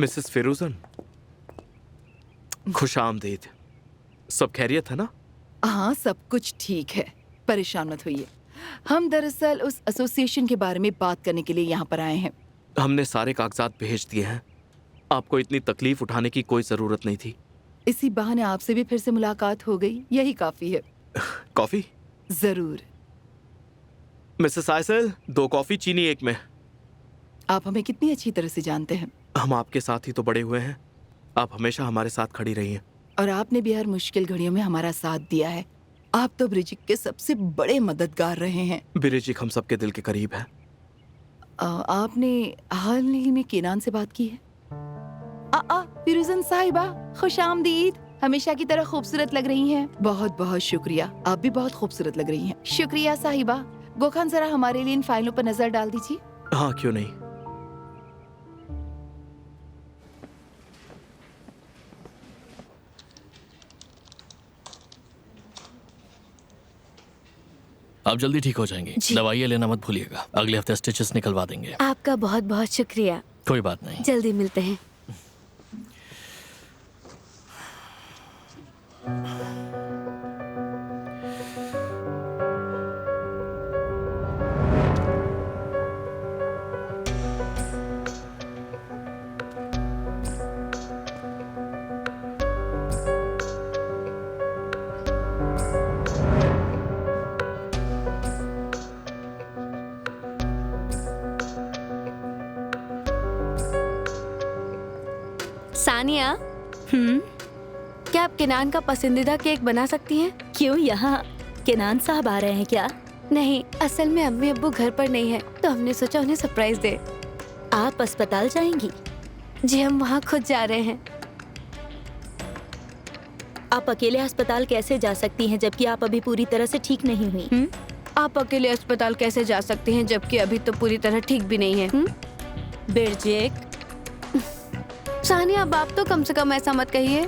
Mrs फिरोजन, खुश आमदीद। सब खैरियत है ना? हाँ, सब कुछ ठीक है, परेशान मत होइए। हम दरअसल उस एसोसिएशन के बारे में बात करने के लिए यहाँ पर आए हैं। हमने सारे कागजात भेज दिए हैं। आपको इतनी तकलीफ उठाने की कोई जरूरत नहीं थी। इसी बहाने आपसे भी फिर से मुलाकात हो गई, यही काफी है। कॉफी? जरूर। मिसेस आयसल, 2 कॉफी, चीनी 1 में। आप हमें कितनी अच्छी तरह से जानते हैं। हम आपके साथ ही तो बड़े हुए हैं। आप हमेशा हमारे साथ खड़ी रही हैं। और आपने भी हर मुश्किल घड़ियों में हमारा साथ दिया है। आप तो ब्रिजिक के सबसे बड़े मददगार रहे हैं। ब्रिजिक हम सबके दिल के करीब है। आपने हाल ही में केनान से बात की है? फिरोजन साहिबा, खुश आमदीद। हमेशा की तरह खूबसूरत लग रही हैं। बहुत बहुत शुक्रिया, आप भी बहुत खूबसूरत लग रही हैं। शुक्रिया साहिबा। गोखान जरा हमारे लिए इन फाइलों पर नजर डाल दीजिए। हाँ, क्यों नहीं। आप जल्दी ठीक हो जाएंगे। दवाइयाँ लेना मत भूलिएगा। अगले हफ्ते स्टिचेस निकलवा देंगे। आपका बहुत बहुत शुक्रिया। कोई बात नहीं। जल्दी मिलते हैं। सानिया, क्या आप केनान का पसंदीदा केक बना सकती हैं? क्यों, यहाँ केनान साहब आ रहे हैं क्या? नहीं, असल में अम्मी अब्बू घर पर नहीं है, तो हमने सोचा उन्हें सरप्राइज दे। आप अस्पताल जाएंगी? जी, हम वहाँ खुद जा रहे हैं। आप अकेले अस्पताल कैसे जा सकती हैं जबकि आप अभी पूरी तरह से ठीक नहीं हुई? आप अकेले अस्पताल कैसे जा सकती हैं जबकि अभी तो पूरी तरह ठीक भी नहीं है? बिरजेक, सानिया, अब आप तो कम से कम ऐसा मत कहिए।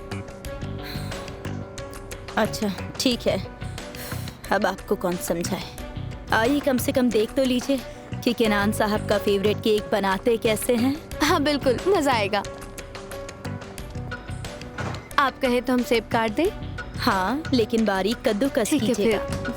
अच्छा ठीक है, अब आपको कौन समझाए। आइए कम से कम देख तो लीजिए कि केनान साहब का फेवरेट केक बनाते कैसे हैं। हाँ बिल्कुल, मजा आएगा। आप कहे तो हम सेब काट दें? हाँ, लेकिन बारीक कद्दूकस कीजिएगा।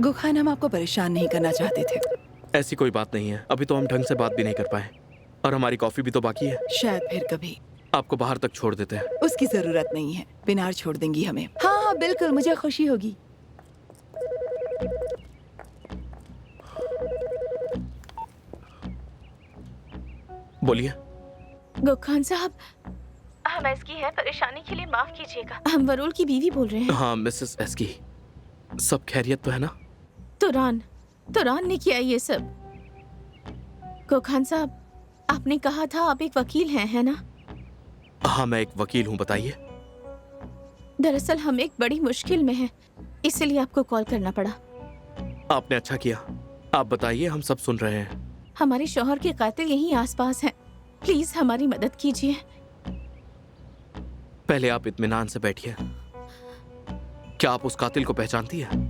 गोखान, हम आपको परेशान नहीं करना चाहते थे। ऐसी कोई बात नहीं है। अभी तो हम ढंग से बात भी नहीं कर पाए और हमारी कॉफी भी तो बाकी है। शायद फिर कभी। आपको बाहर तक छोड़ देते हैं। उसकी जरूरत नहीं है, पिनार छोड़ देंगी हमें। हाँ हाँ बिल्कुल, मुझे खुशी होगी। बोलिए। गोखान साहब, हम इसकी है, परेशानी के लिए माफ कीजिएगा। हम वरुल की बीवी बोल रहे हैं। हाँ मिसेस एस्की, सब खैरियत तो है ना? तुरान ने किया ये सब। गोखान साहब, आपने कहा था आप एक वकील हैं, है ना? हाँ, मैं एक वकील हूँ। बताइए। दरअसल हम एक बड़ी मुश्किल में हैं, इसलिए आपको कॉल करना पड़ा। आपने अच्छा किया। आप बताइए, हम सब सुन रहे हैं। हमारे शौहर के कातिल यहीं आसपास हैं। प्लीज हमारी मदद कीजिए। पहले आप इत्मीनान से बैठिए। क्या आप उस कातिल को पहचानती है?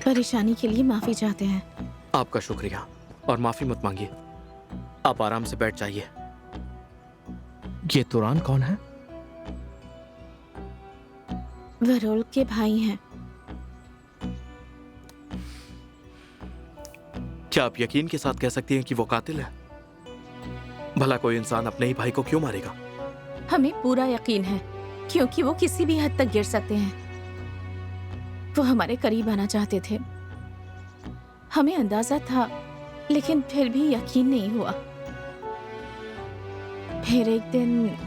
परेशानी के लिए माफी चाहते हैं। आपका शुक्रिया, और माफी मत मांगिए। आप आराम से बैठ जाइए। ये तुरान कौन है? वरुल के भाई हैं। क्या आप यकीन के साथ कह सकती हैं कि वो कातिल है? भला कोई इंसान अपने ही भाई को क्यों मारेगा? हमें पूरा यकीन है, क्योंकि वो किसी भी हद तक गिर सकते हैं। वो हमारे करीब आना चाहते थे। हमें अंदाजा था लेकिन फिर भी यकीन नहीं हुआ। फिर एक दिन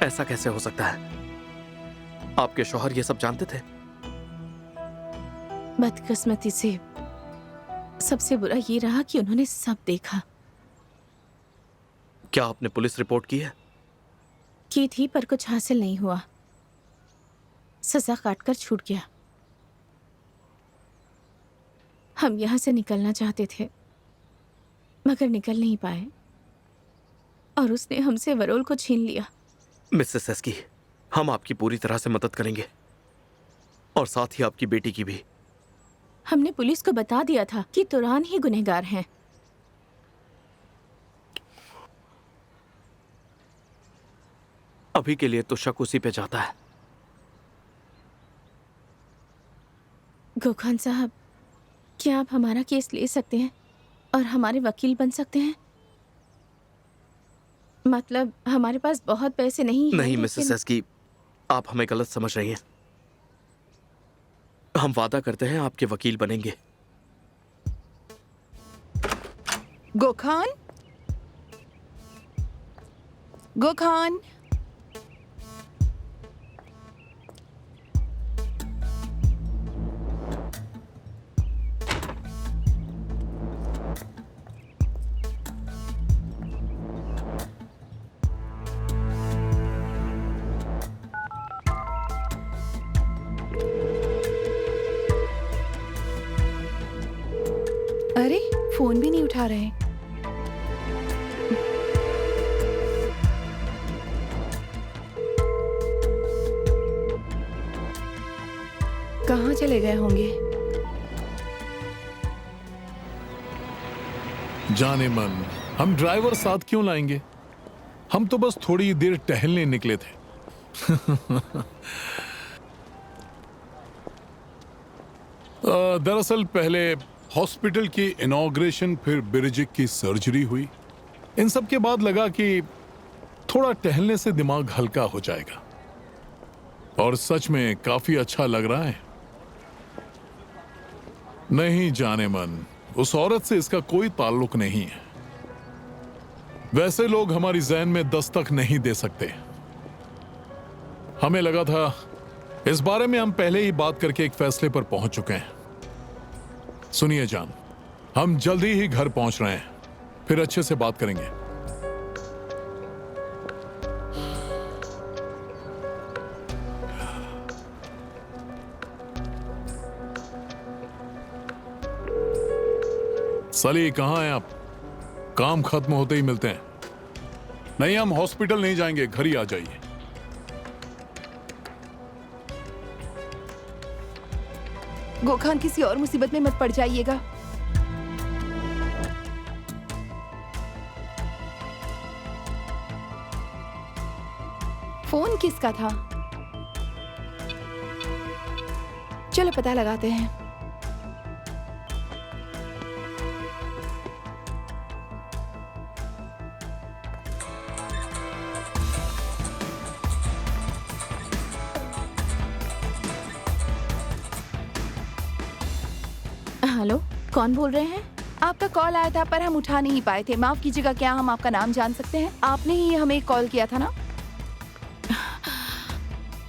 ऐसा कैसे हो सकता है? आपके शौहर ये सब जानते थे? बदकिस्मती से सबसे बुरा ये रहा कि उन्होंने सब देखा। क्या आपने पुलिस रिपोर्ट की है? की थी पर कुछ हासिल नहीं हुआ। सजा काटकर छूट गया। हम यहाँ से निकलना चाहते थे मगर निकल नहीं पाए और उसने हमसे वरोल को छीन लिया। मिसेस एस्की, हम आपकी पूरी तरह से मदद करेंगे और साथ ही आपकी बेटी की भी। हमने पुलिस को बता दिया था कि तुरान ही गुनहगार हैं। अभी के लिए तो शक उसी पे जाता है। गोखान साहब, क्या आप हमारा केस ले सकते हैं और हमारे वकील बन सकते हैं? मतलब हमारे पास बहुत पैसे नहीं हैं। नहीं मिसेस एस्की, आप हमें गलत समझ रही हैं। हम वादा करते हैं आपके वकील बनेंगे। गोखान, गोखान, अरे फोन भी नहीं उठा रहे। कहाँ चले गए होंगे? जाने मन, हम ड्राइवर साथ क्यों लाएंगे? हम तो बस थोड़ी देर टहलने निकले थे। दरअसल पहले हॉस्पिटल की इनॉग्रेशन, फिर बिरजिक की सर्जरी हुई। इन सब के बाद लगा कि थोड़ा टहलने से दिमाग हल्का हो जाएगा और सच में काफी अच्छा लग रहा है। नहीं जाने मन, उस औरत से इसका कोई ताल्लुक नहीं है। वैसे लोग हमारी ज़हन में दस्तक नहीं दे सकते। हमें लगा था इस बारे में हम पहले ही बात करके एक फैसले पर पहुंच चुके हैं। सुनिए जान, हम जल्दी ही घर पहुंच रहे हैं, फिर अच्छे से बात करेंगे। सली, कहां हैं आप? काम खत्म होते ही मिलते हैं। नहीं, हम हॉस्पिटल नहीं जाएंगे, घर ही आ जाइए। गोखान, किसी और मुसीबत में मत पड़ जाइएगा। फोन किसका था? चलो पता लगाते हैं। हेलो, कौन बोल रहे हैं? आपका कॉल आया था पर हम उठा नहीं पाए थे। माफ कीजिएगा, क्या हम आपका नाम जान सकते हैं? आपने ही हमें कॉल किया था ना?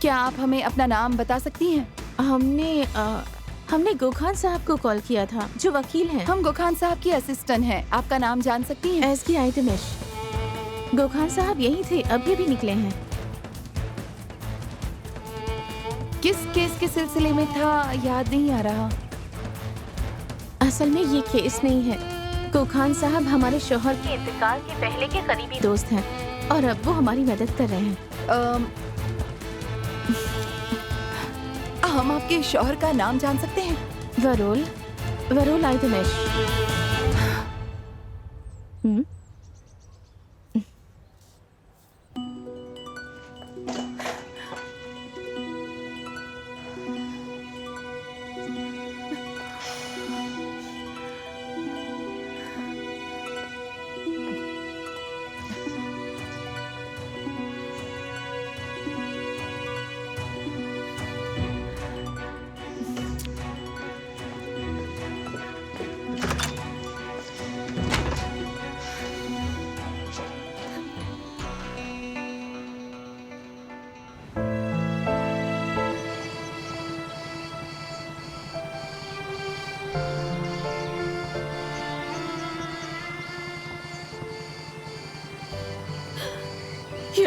क्या आप हमें अपना नाम बता सकती हैं? हमने गोखान साहब को कॉल किया था, जो वकील हैं। हम गोखान साहब की असिस्टेंट हैं। आपका नाम जान सकती हैं? एसकी आइतमिश। गोखान साहब यही थे, अभी भी निकले हैं। किस केस के सिलसिले में था, याद नहीं आ रहा। असल में ये केस नहीं है। गोखान साहब हमारे शौहर के इंतकाल के पहले के करीबी दोस्त हैं और अब वो हमारी मदद कर रहे हैं। हम आपके शौहर का नाम जान सकते हैं? वरोल आइतमिश।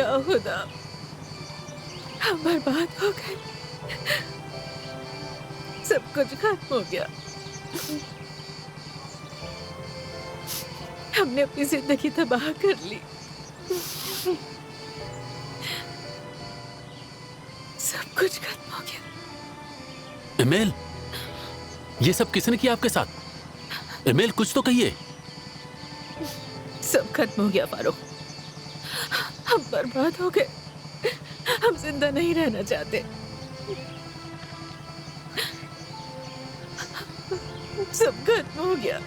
या खुदा, हम बर्बाद हो गए, सब कुछ खत्म हो गया। हमने अपनी जिंदगी तबाह कर ली, सब कुछ खत्म हो गया। एमेल, ये सब किसने किया आपके साथ? एमेल, कुछ तो कहिए। सब खत्म हो गया फारूक, हम बर्बाद हो गए, हम जिंदा नहीं रहना चाहते। सब खत्म हो गया।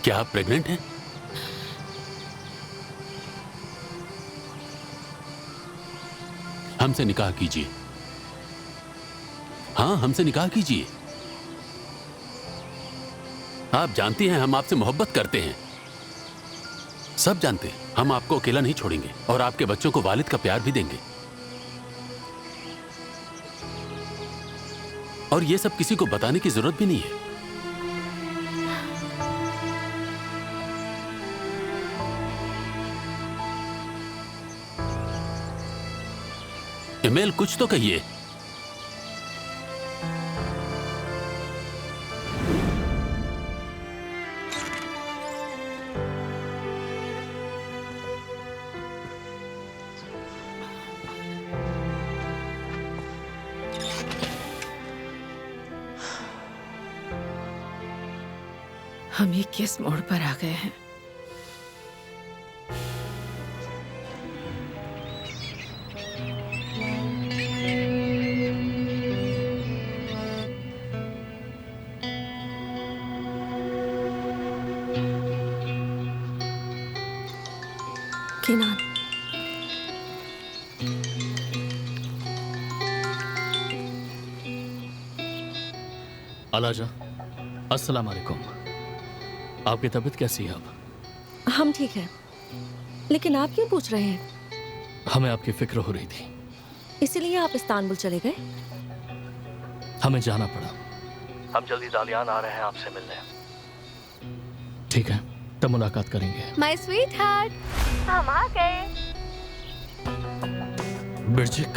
क्या आप प्रेग्नेंट हैं? हमसे निकाह कीजिए। हाँ, हमसे निकाह कीजिए। आप जानती हैं हम आपसे मोहब्बत करते हैं, सब जानते हैं। हम आपको अकेला नहीं छोड़ेंगे और आपके बच्चों को वालिद का प्यार भी देंगे। और ये सब किसी को बताने की जरूरत भी नहीं है। एमेल, कुछ तो कहिए। हम ये किस मोड़ पर आ गए हैं? किनान, अलाजा, अस्सलाम वालेकुम। आपकी तबीयत कैसी है अब? हम ठीक हैं, लेकिन आप क्यों पूछ रहे हैं? हमें आपकी फिक्र हो रही थी, इसीलिए आप इस्तांबुल चले गए? हमें जाना पड़ा। हम जल्दी दालियान आ रहे हैं आपसे मिलने। ठीक है, तब मुलाकात करेंगे। माय स्वीट हार्ट, हम आ गए। बिरजिक,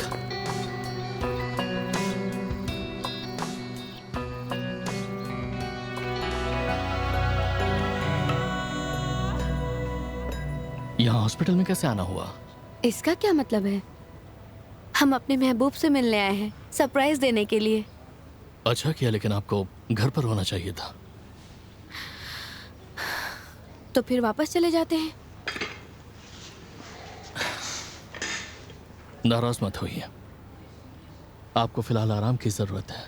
यहाँ हॉस्पिटल में कैसे आना हुआ? इसका क्या मतलब है? हम अपने महबूब से मिलने आए हैं, सरप्राइज देने के लिए। अच्छा किया, लेकिन आपको घर पर होना चाहिए था। तो फिर वापस चले जाते हैं। नाराज मत होइए, आपको फिलहाल आराम की जरूरत है।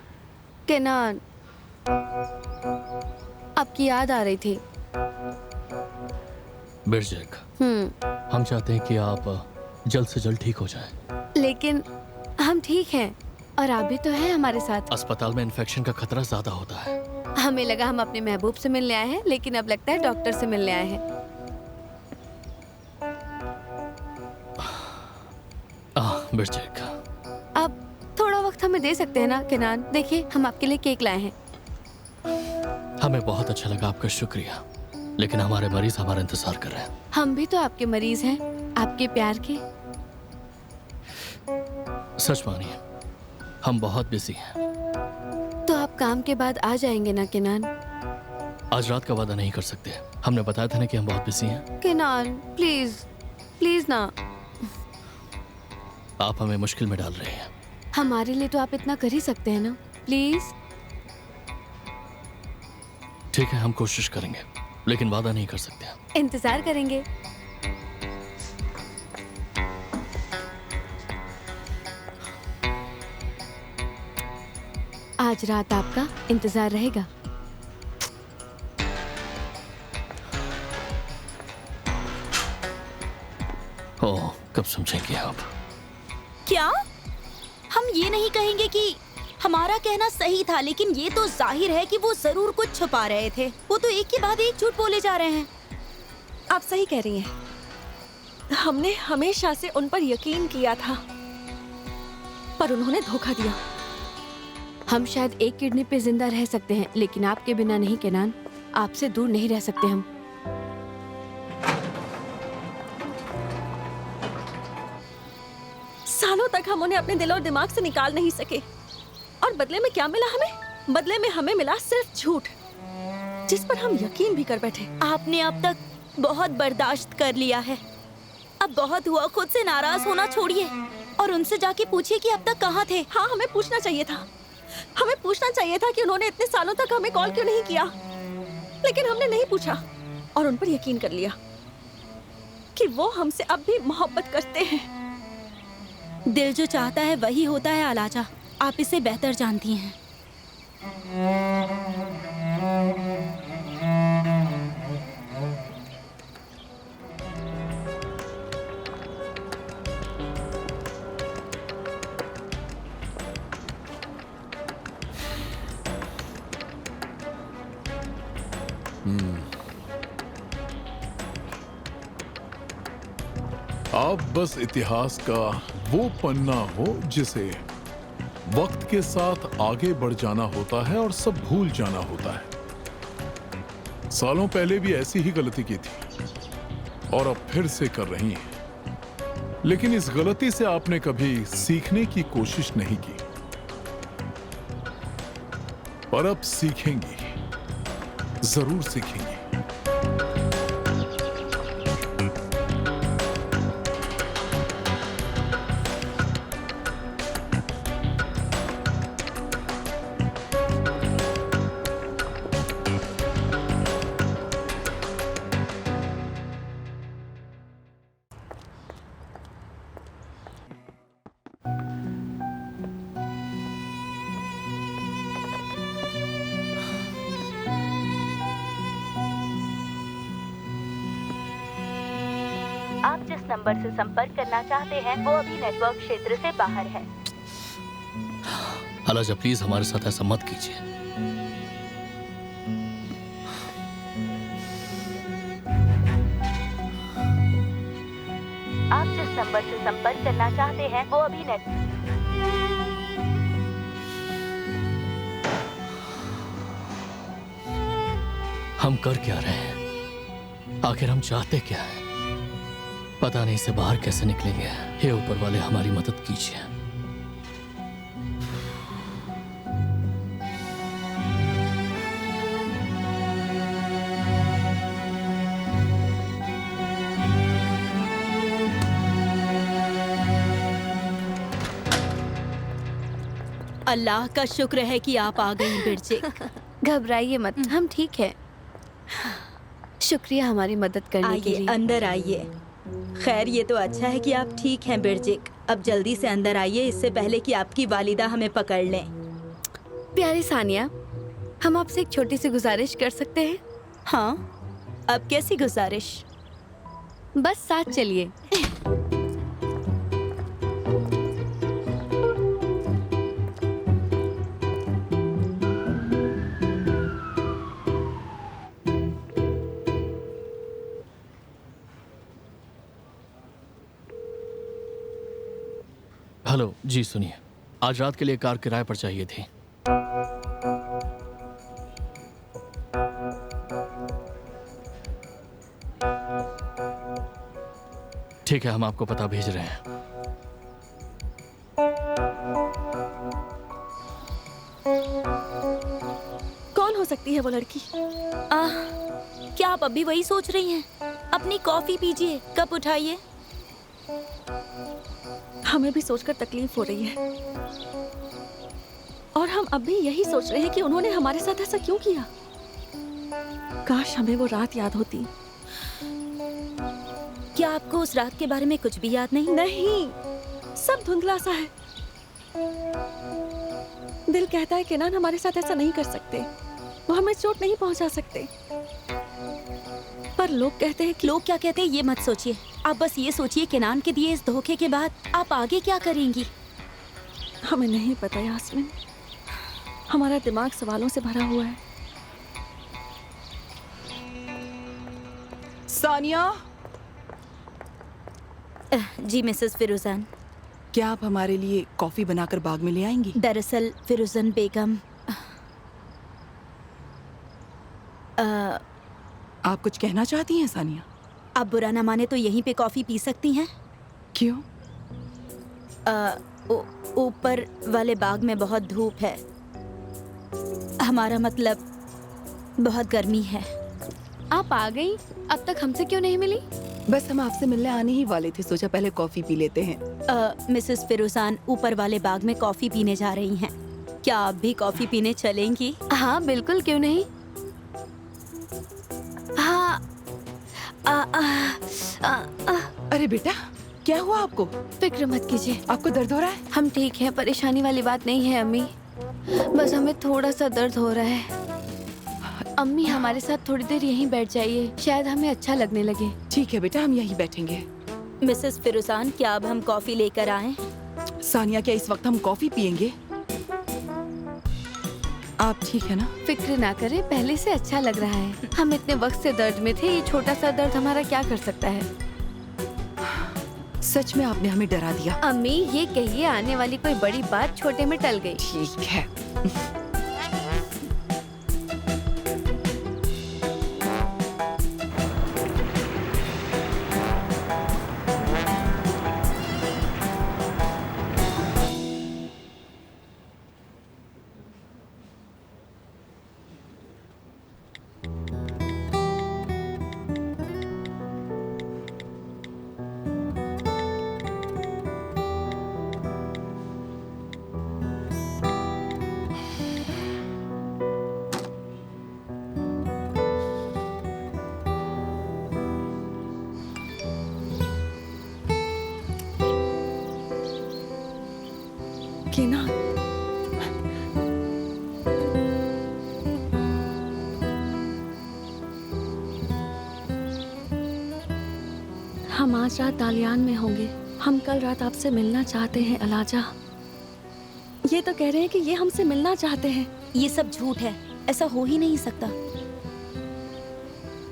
केनान, आपकी याद आ रही थी। बिरजिक, हम चाहते हैं कि आप जल्द से जल्द ठीक हो जाएं। लेकिन हम ठीक हैं और आप भी तो हैं हमारे साथ। अस्पताल में इन्फेक्शन का खतरा ज्यादा होता है। हमें लगा हम अपने महबूब से मिलने आए हैं, लेकिन अब लगता है डॉक्टर से मिलने आए हैं। बिरजिक, आप थोड़ा वक्त हमें दे सकते हैं ना केनान? देखिए, हम आपके लिए केक लाए हैं। हमें बहुत अच्छा लगा, आपका शुक्रिया। लेकिन हमारे मरीज हमारा इंतजार कर रहे हैं। हम भी तो आपके मरीज हैं, आपके प्यार के। सच मानिए, हम बहुत बिजी हैं। तो आप काम के बाद आ जाएंगे ना केनान? आज रात का वादा नहीं कर सकते। हमने बताया था ना कि हम बहुत बिजी हैं। केनान, प्लीज प्लीज ना। आप हमें मुश्किल में डाल रहे हैं। हमारे लिए तो आप इतना कर ही सकते हैं ना, प्लीज। ठीक है, हम कोशिश करेंगे, लेकिन वादा नहीं कर सकते। इंतजार करेंगे। आज रात आपका इंतजार रहेगा। ओह, कब समझेंगे आप? क्या हम ये नहीं कहेंगे कि हमारा कहना सही था, लेकिन ये तो जाहिर है कि वो जरूर कुछ छुपा रहे थे। वो तो एक के बाद एक झूठ बोले जा रहे हैं। आप सही कह रही हैं। हमने हमेशा से उन पर यकीन किया था, पर उन्होंने धोखा दिया। हम शायद एक किडनी पे जिंदा रह सकते हैं, लेकिन आपके बिना नहीं केनान। आपसे दूर नहीं रह सकते हम। सालों तक हम उन्हें अपने दिल और दिमाग से निकाल नहीं सके, और बदले में क्या मिला हमें? बदले में हमें मिला सिर्फ झूठ, जिस पर हम यकीन भी कर बैठे। आपने अब तक बहुत बर्दाश्त कर लिया है, अब बहुत हुआ। खुद से नाराज होना छोड़िए और उनसे जाके पूछिए कि अब तक कहाँ थे। हाँ, हमें पूछना चाहिए था। हमें पूछना चाहिए था कि उन्होंने इतने सालों तक हमें कॉल क्यों नहीं किया, लेकिन हमने नहीं पूछा और उन पर यकीन कर लिया कि वो हमसे अब भी मोहब्बत करते हैं। दिल जो चाहता है वही होता है आलाजा, आप इसे बेहतर जानती हैं। आप बस इतिहास का वो पन्ना हो जिसे वक्त के साथ आगे बढ़ जाना होता है और सब भूल जाना होता है। सालों पहले भी ऐसी ही गलती की थी और अब फिर से कर रही हैं, लेकिन इस गलती से आपने कभी सीखने की कोशिश नहीं की, पर अब सीखेंगी, जरूर सीखेंगी। आप जिस नंबर से संपर्क करना चाहते हैं वो अभी नेटवर्क क्षेत्र से बाहर है। आलाजा प्लीज हमारे साथ ऐसा मत कीजिए। आप जिस नंबर से संपर्क करना चाहते हैं वो अभी हम कर क्या रहे हैं? आखिर हम चाहते क्या हैं? पता नहीं, इससे बाहर कैसे निकलेंगे। हे ऊपर वाले, हमारी मदद कीजिए। अल्लाह का शुक्र है कि आप आ गई बिरजिक। घबराइए मत, हम ठीक है। शुक्रिया हमारी मदद करने के आइए, लिए। अंदर आइए। खैर, ये तो अच्छा है कि आप ठीक हैं बिरजिक। अब जल्दी से अंदर आइए, इससे पहले कि आपकी वालिदा हमें पकड़ लें। प्यारी सानिया, हम आपसे एक छोटी सी गुजारिश कर सकते हैं? हाँ, अब कैसी गुजारिश? बस साथ चलिए। हेलो जी, सुनिए, आज रात के लिए कार किराए पर चाहिए थी। ठीक है, हम आपको पता भेज रहे हैं। कौन हो सकती है वो लड़की? क्या आप अभी वही सोच रही हैं? अपनी कॉफी पीजिए, कप उठाइए। हमें भी सोचकर तकलीफ हो रही है, और हम अब भी यही सोच रहे हैं कि उन्होंने हमारे साथ ऐसा क्यों किया। काश हमें वो रात याद होती। क्या आपको उस रात के बारे में कुछ भी याद नहीं? नहीं, सब धुंधला सा है। दिल कहता है केनान हमारे साथ ऐसा नहीं कर सकते, वो हमें चोट नहीं पहुंचा सकते, पर लोग कहते हैं कि लोग क्या कहते हैं ये मत सोचिए। आप बस ये सोचिए, केनान के दिए इस धोखे के बाद आप आगे क्या करेंगी? हमें नहीं पता यास्मीन, हमारा दिमाग सवालों से भरा हुआ है। सानिया, जी मिसेस फिरोजान। क्या आप हमारे लिए कॉफी बनाकर बाग में ले आएंगी? दरअसल फिरोजन बेगम, आप कुछ कहना चाहती हैं सानिया? आप बुरा ना माने तो यहीं पे कॉफी पी सकती हैं। क्यों? ऊपर वाले बाग में बहुत धूप है। हमारा मतलब बहुत गर्मी है। आप आ गई, अब तक हमसे क्यों नहीं मिली? बस हम आपसे मिलने आने ही वाले थे, सोचा पहले कॉफी पी लेते हैं। मिसेस फिरोजान ऊपर वाले बाग में कॉफी पीने जा रही हैं। क्या आप भी कॉफी पीने चलेंगी? हाँ बिल्कुल, क्यों नहीं। हाँ। अरे बेटा, क्या हुआ आपको? फिक्र मत कीजिए, आपको दर्द हो रहा है? हम ठीक हैं, परेशानी वाली बात नहीं है अम्मी। बस हमें थोड़ा सा दर्द हो रहा है। अम्मी हमारे साथ थोड़ी देर यहीं बैठ जाइए, शायद हमें अच्छा लगने लगे। ठीक है बेटा, हम यहीं बैठेंगे। मिसेस फिरोजान, क्या अब हम कॉफी लेकर आएं? सानिया, क्या इस वक्त हम कॉफी पियेंगे? आप ठीक है ना? फिक्र ना करें, पहले से अच्छा लग रहा है। हम इतने वक्त से दर्द में थे, ये छोटा सा दर्द हमारा क्या कर सकता है। सच में आपने हमें डरा दिया। अम्मी ये कहिए, आने वाली कोई बड़ी बात छोटे में टल गई। ठीक है। केनान, हम आज रात दालियान में होंगे। हम कल रात आपसे मिलना चाहते हैं अलाजा। ये तो कह रहे हैं कि ये हमसे मिलना चाहते हैं। ये सब झूठ है, ऐसा हो ही नहीं सकता।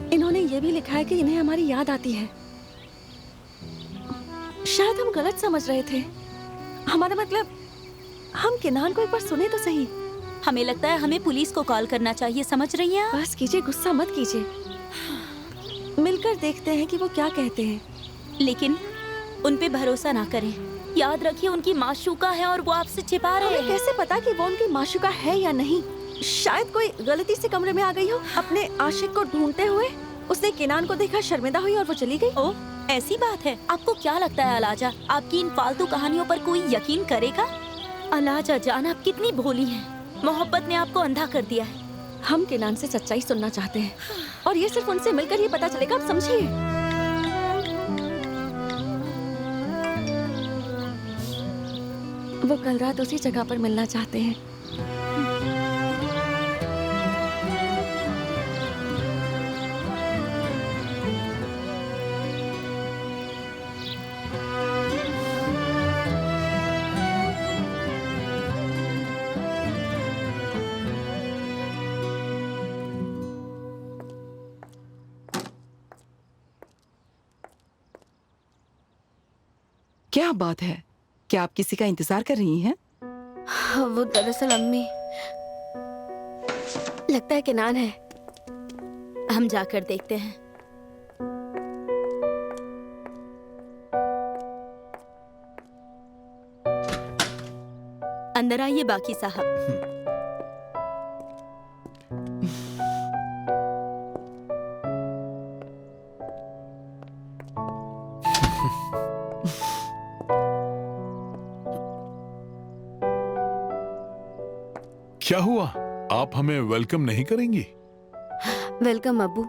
इन्होंने ये भी लिखा है कि इन्हें हमारी याद आती है। शायद हम गलत समझ रहे थे। हमारा मतलब, हम केनान को एक बार सुने तो सही। हमें लगता है हमें पुलिस को कॉल करना चाहिए, समझ रही हैं आप? बस कीजिए, गुस्सा मत कीजिए। मिलकर देखते हैं कि वो क्या कहते हैं। लेकिन उन पे भरोसा ना करें। याद रखिए उनकी माशूका है और वो आपसे छिपा रहे हमें हैं। कैसे पता कि वो उनकी माशूका है या नहीं? शायद कोई गलती से कमरे में आ गई हो, अपने आशिक को ढूंढते हुए। उसने केनान को देखा, शर्मिंदा हुई और वो चली गई। ओह, ऐसी बात है। आपको क्या लगता है अलाजा, आपकी इन फालतू कहानियों पर कोई यकीन करेगा? अलाजा जान, आप कितनी भोली हैं। मोहब्बत ने आपको अंधा कर दिया है। हम केनान से सच्चाई सुनना चाहते हैं और ये सिर्फ उनसे मिलकर ही पता चलेगा, आप समझिए। वो कल रात उसी जगह पर मिलना चाहते हैं। क्या बात है? क्या आप किसी का इंतजार कर रही हैं? वो दरअसल अम्मी, लगता है केनान है। हम जाकर देखते हैं। अंदर आइए बाकी साहब। क्या हुआ? आप हमें वेलकम नहीं करेंगी? वेलकम अब्बू।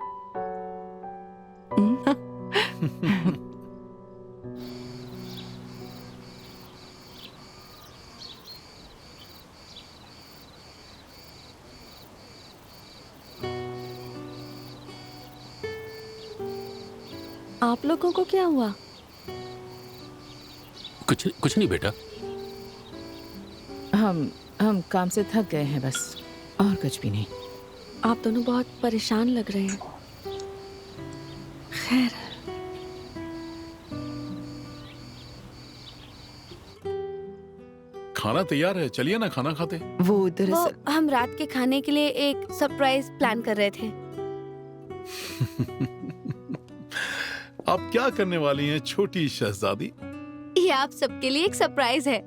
आप लोगों को क्या हुआ? कुछ नहीं बेटा। हम काम से थक गए हैं बस, और कुछ भी नहीं। आप दोनों बहुत परेशान लग रहे हैं। खैर, खाना तैयार है, चलिए ना खाना खाते। वो दरअसल हम रात के खाने के लिए एक सरप्राइज प्लान कर रहे थे। आप क्या करने वाली हैं छोटी शहजादी? ये आप सबके लिए एक सरप्राइज है।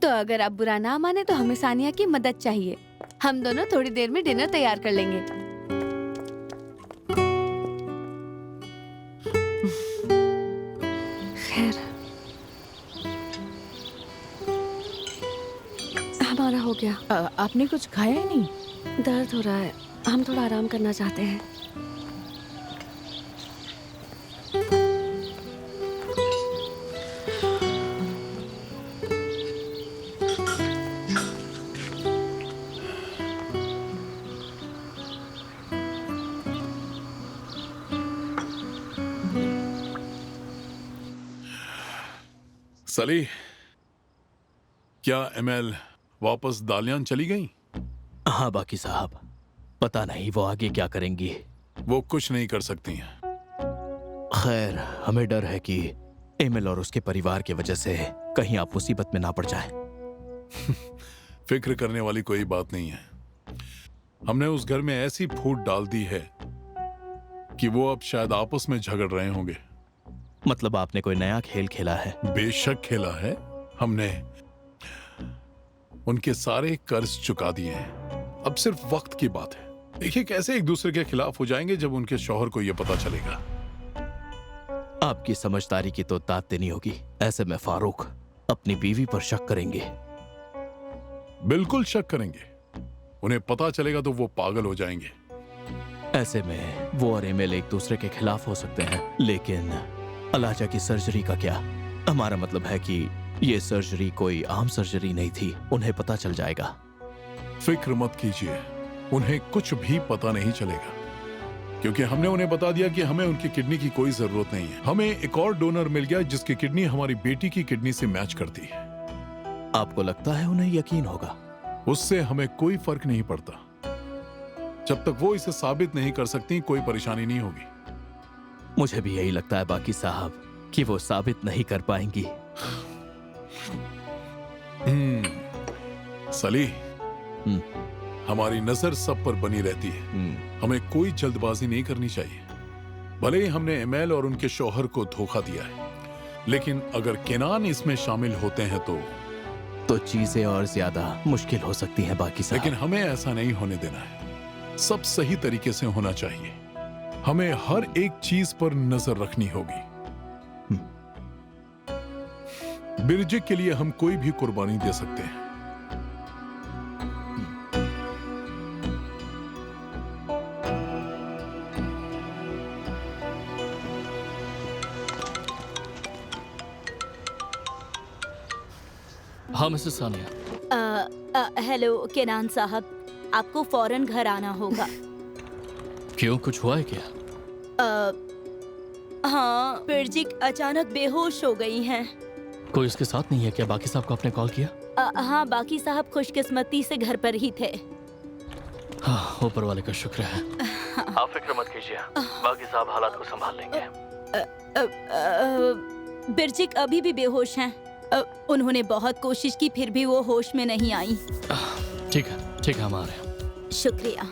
तो अगर आप बुरा ना माने तो हमें सानिया की मदद चाहिए। हम दोनों थोड़ी देर में डिनर तैयार कर लेंगे। खैर, हमारा हो गया। आपने कुछ खाया ही नहीं? दर्द हो रहा है, हम थोड़ा आराम करना चाहते हैं। सली, क्या एमएल वापस दालियान चली गई? हाँ बाकी साहब, पता नहीं वो आगे क्या करेंगी। वो कुछ नहीं कर सकती हैं। खैर, हमें डर है कि एमिल और उसके परिवार की वजह से कहीं आप मुसीबत में ना पड़ जाएं। फिक्र करने वाली कोई बात नहीं है। हमने उस घर में ऐसी फूट डाल दी है कि वो अब शायद आपस में झगड़ रहे होंगे। मतलब आपने कोई नया खेल खेला है? बेशक खेला है। हमने उनके सारे कर्ज चुका दिए हैं। अब सिर्फ वक्त की बात है। देखिए कैसे एक दूसरे के खिलाफ हो जाएंगे जब उनके शौहर को यह पता चलेगा। आपकी समझदारी की तो दाद देनी होगी। ऐसे में फारूक अपनी बीवी पर शक करेंगे। बिल्कुल शक करेंगे। उन्हें पता चलेगा तो वो पागल हो जाएंगे। ऐसे में वो और एमिल एक दूसरे के खिलाफ हो सकते हैं। लेकिन अलाजा की सर्जरी का क्या? हमारा मतलब है कि ये सर्जरी कोई आम सर्जरी नहीं थी। उन्हें पता चल जाएगा। फिक्र मत कीजिए, उन्हें कुछ भी पता नहीं चलेगा, क्योंकि हमने उन्हें बता दिया कि हमें उनकी किडनी की कोई जरूरत नहीं है। हमें एक और डोनर मिल गया जिसकी किडनी हमारी बेटी की किडनी से मैच करती है। आपको लगता है उन्हें यकीन होगा? उससे हमें कोई फर्क नहीं पड़ता। जब तक वो इसे साबित नहीं कर सकती कोई परेशानी नहीं होगी। मुझे भी यही लगता है बाकी साहब कि वो साबित नहीं कर पाएंगी। सली, हमारी नजर सब पर बनी रहती है। हमें कोई जल्दबाजी नहीं करनी चाहिए। भले ही हमने एमेल और उनके शौहर को धोखा दिया है, लेकिन अगर केनान इसमें शामिल होते हैं तो चीजें और ज्यादा मुश्किल हो सकती हैं बाकी साहब। लेकिन हमें ऐसा नहीं होने देना है। सब सही तरीके से होना चाहिए। हमें हर एक चीज पर नजर रखनी होगी। बिरजिक के लिए हम कोई भी कुर्बानी दे सकते हैं। हाँ मिसेस सानिया। हेलो केनान साहब, आपको फौरन घर आना होगा। क्यों, कुछ हुआ है क्या? हाँ, बिरजिक अचानक बेहोश हो गई हैं। कोई उसके साथ नहीं है क्या? बाकी साहब को आपने कॉल किया? हाँ, बाकी साहब खुशकिस्मती से घर पर ही थे। हाँ, ऊपर वाले का शुक्र है। आप फिक्र मत कीजिए, बाकी साहब हालात को संभाल लेंगे। बिरजिक अभी भी बेहोश हैं। उन्होंने बहुत कोशिश की, फिर भी वो होश में नहीं आई। ठीक है, हम आ रहे हैं। शुक्रिया।